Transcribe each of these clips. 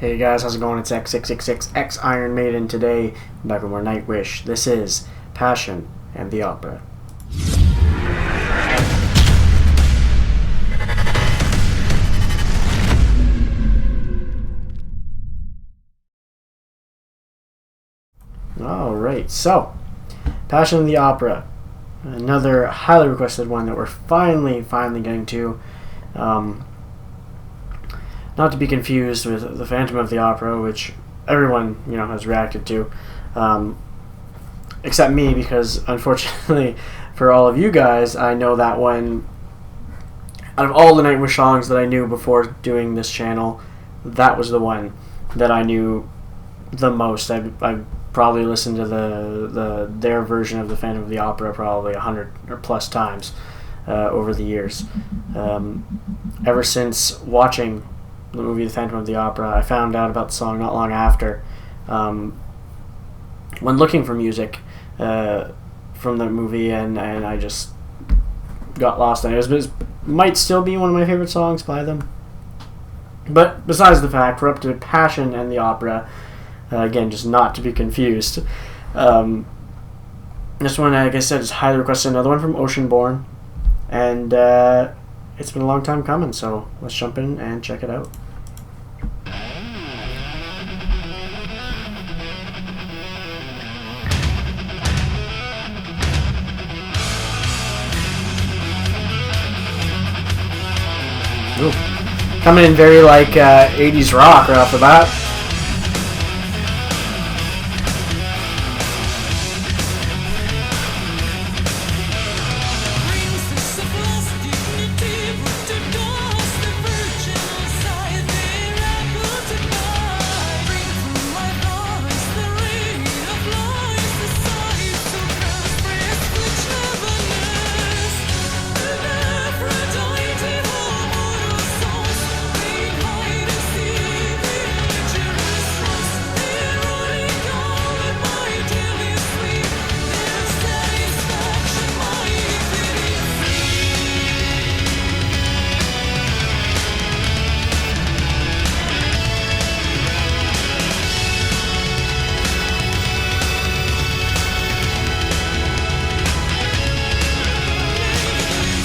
Hey guys, how's it going? It's X666X Iron Maiden today, back with more Nightwish. This is Passion and the Opera. Alright, so, Passion and the Opera. Another highly requested one that we're finally getting to. Not to be confused with the Phantom of the Opera, which everyone has reacted to, except me, because unfortunately for all of you guys, I know that one. Out of all the Nightwish songs that I knew before doing this channel, that was the one that I knew the most. I probably listened to their version of the Phantom of the Opera probably 100 or plus times over the years. Ever since watching the movie The Phantom of the Opera, I found out about the song not long after. When looking for music from the movie, and I just got lost in it. It might still be one of my favorite songs by them. But besides the fact, we're up to Passion and the Opera. Again, just not to be confused. This one, like I said, is highly requested. Another one from Oceanborn. And it's been a long time coming, so let's jump in and check it out. Ooh. Coming in very like 80s rock right off the bat.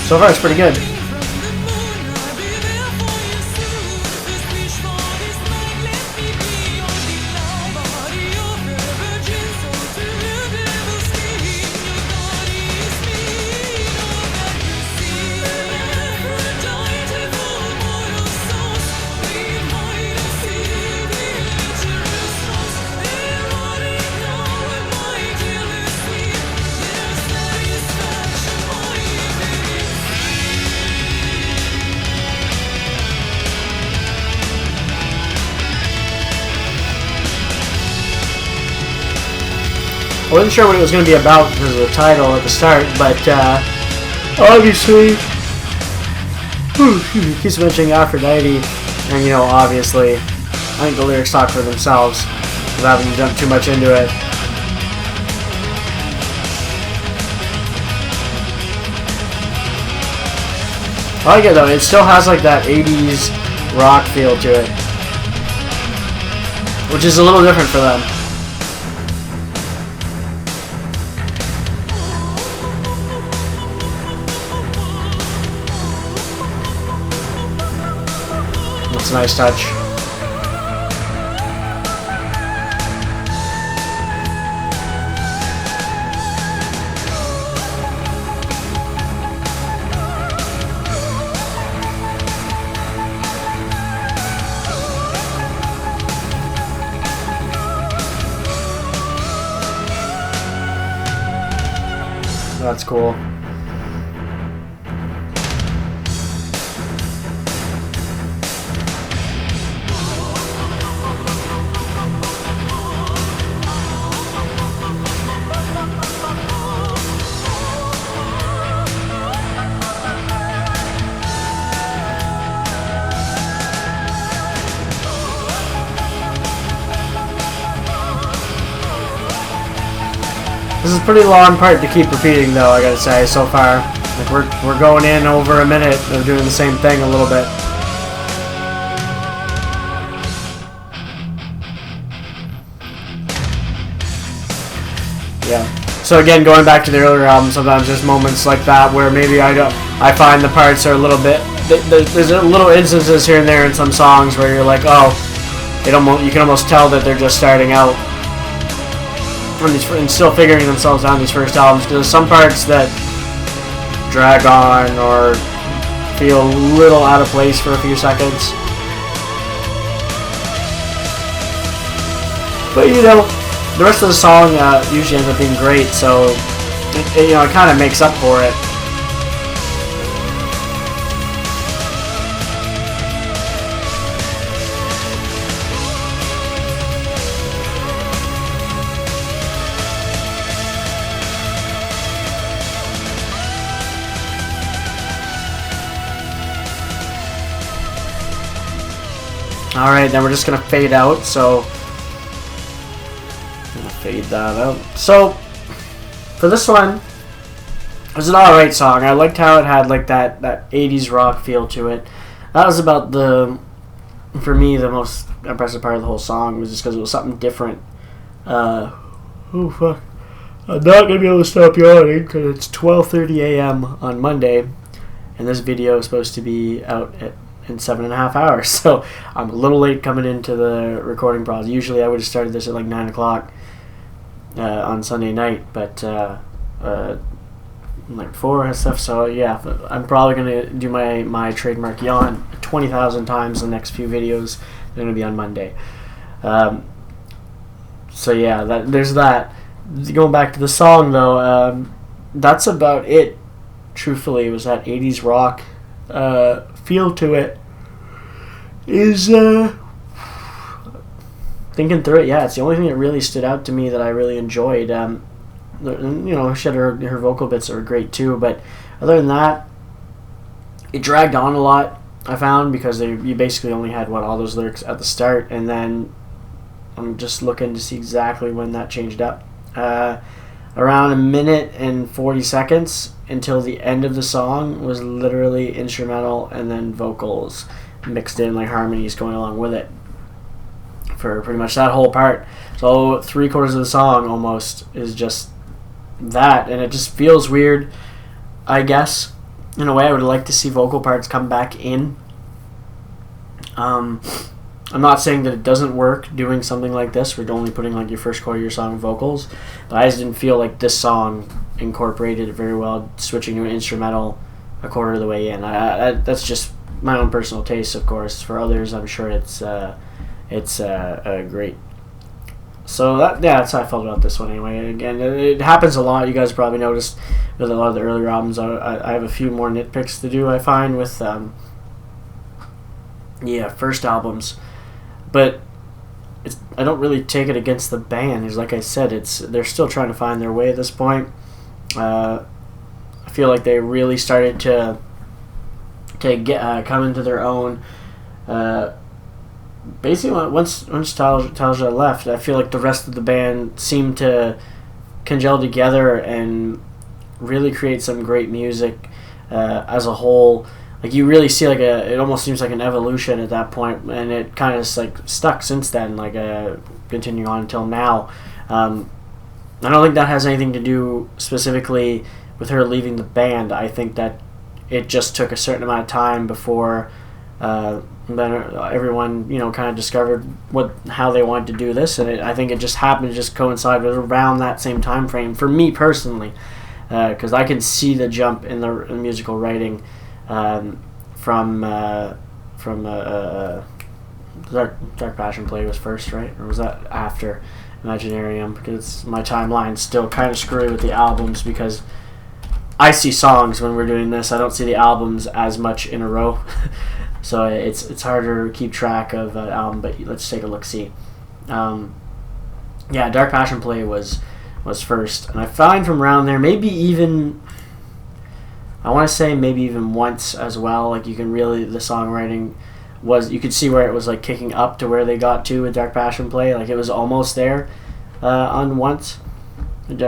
So far, it's pretty good. I wasn't sure what it was going to be about because of the title at the start, but obviously, he keeps mentioning Aphrodite, and obviously, I think the lyrics talk for themselves without having to jump too much into it. I like it though, it still has like that 80s rock feel to it, which is a little different for them. That's a nice touch. That's cool. This is a pretty long part to keep repeating, though, I gotta say, so far. Like, we're going in over a minute of doing the same thing a little bit. Yeah. So again, going back to the earlier album, sometimes there's moments like that where maybe I find the parts are a little bit. There's a little instances here and there in some songs where you're like, oh, you can almost tell that they're just starting out and still figuring themselves out on these first albums. Because there's some parts that drag on or feel a little out of place for a few seconds. But the rest of the song usually ends up being great, so it kind of makes up for it. Alright, then we're just going to fade out, so I'm going to fade that out. So, for this one, it was an alright song. I liked how it had like that 80s rock feel to it. That was about for me, the most impressive part of the whole song was just because it was something different. Oh fuck. I'm not going to be able to stop yawning because it's 12:30 a.m. on Monday, and this video is supposed to be out in 7.5 hours, so I'm a little late coming into the recording process. Usually I would have started this at like 9 o'clock on Sunday night, but like 4 and stuff, so yeah, I'm probably going to do my trademark yawn 20,000 times in the next few videos. They're going to be on Monday. So yeah, there's that. Going back to the song though, that's about it. Truthfully, it was that 80s rock feel to it. Is thinking through it, yeah, it's the only thing that really stood out to me that I really enjoyed. She had her vocal bits that were great too, but other than that, it dragged on a lot, I found, because you basically only had all those lyrics at the start, and then I'm just looking to see exactly when that changed up. Around 1 minute and 40 seconds until the end of the song was literally instrumental and then vocals mixed in, like harmonies going along with it for pretty much that whole part. So 3/4 of the song almost is just that, and it just feels weird, I guess. In a way, I would like to see vocal parts come back in. I'm not saying that it doesn't work doing something like this, where you're only putting like your first quarter of your song vocals, but I just didn't feel like this song incorporated it very well, switching to an instrumental a quarter of the way in. That's just my own personal taste, of course. For others, I'm sure it's great. So that's how I felt about this one anyway. Again, it happens a lot. You guys probably noticed with a lot of the earlier albums. I have a few more nitpicks to do, I find, with first albums. But I don't really take it against the band. Because like I said, they're still trying to find their way at this point. I feel like they really started to come into their own. Basically, once Talja left, I feel like the rest of the band seemed to congeal together and really create some great music as a whole. Like, you really see it almost seems like an evolution at that point, and it kind of like stuck since then, continuing on until now. I don't think that has anything to do specifically with her leaving the band. I think that it just took a certain amount of time before then everyone kind of discovered how they wanted to do this, and I think it just happened to just coincide with around that same time frame for me personally, because I can see the jump in the musical writing. From Dark Passion Play was first, right? Or was that after Imaginarium? Because my timeline's still kind of screwy with the albums, because I see songs when we're doing this. I don't see the albums as much in a row. So it's harder to keep track of an album, but let's take a look-see. Dark Passion Play was first, and I find from around there, maybe even once as well. Like, you can really, the songwriting you could see where it was like kicking up to where they got to with Dark Passion Play. Like, it was almost there on Once.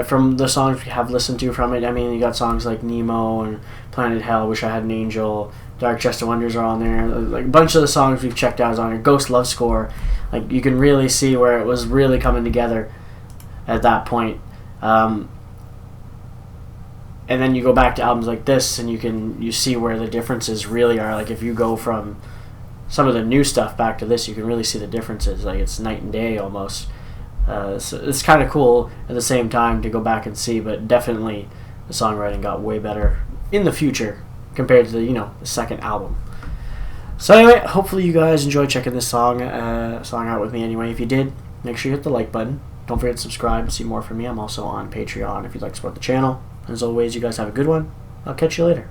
From the songs we have listened to from it, I mean, you got songs like Nemo and Planet Hell, Wish I Had an Angel, Dark Chest of Wonders are on there. Like, a bunch of the songs we've checked out is on there. Ghost Love Score. Like, you can really see where it was really coming together at that point. And then you go back to albums like this, and you see where the differences really are. Like if you go from some of the new stuff back to this, you can really see the differences. Like it's night and day almost. So it's kind of cool at the same time to go back and see, but definitely the songwriting got way better in the future compared to the second album. So anyway, hopefully you guys enjoyed checking this song out with me. Anyway, if you did, make sure you hit the like button. Don't forget to subscribe and see more from me. I'm also on Patreon if you'd like to support the channel. As always, you guys have a good one. I'll catch you later.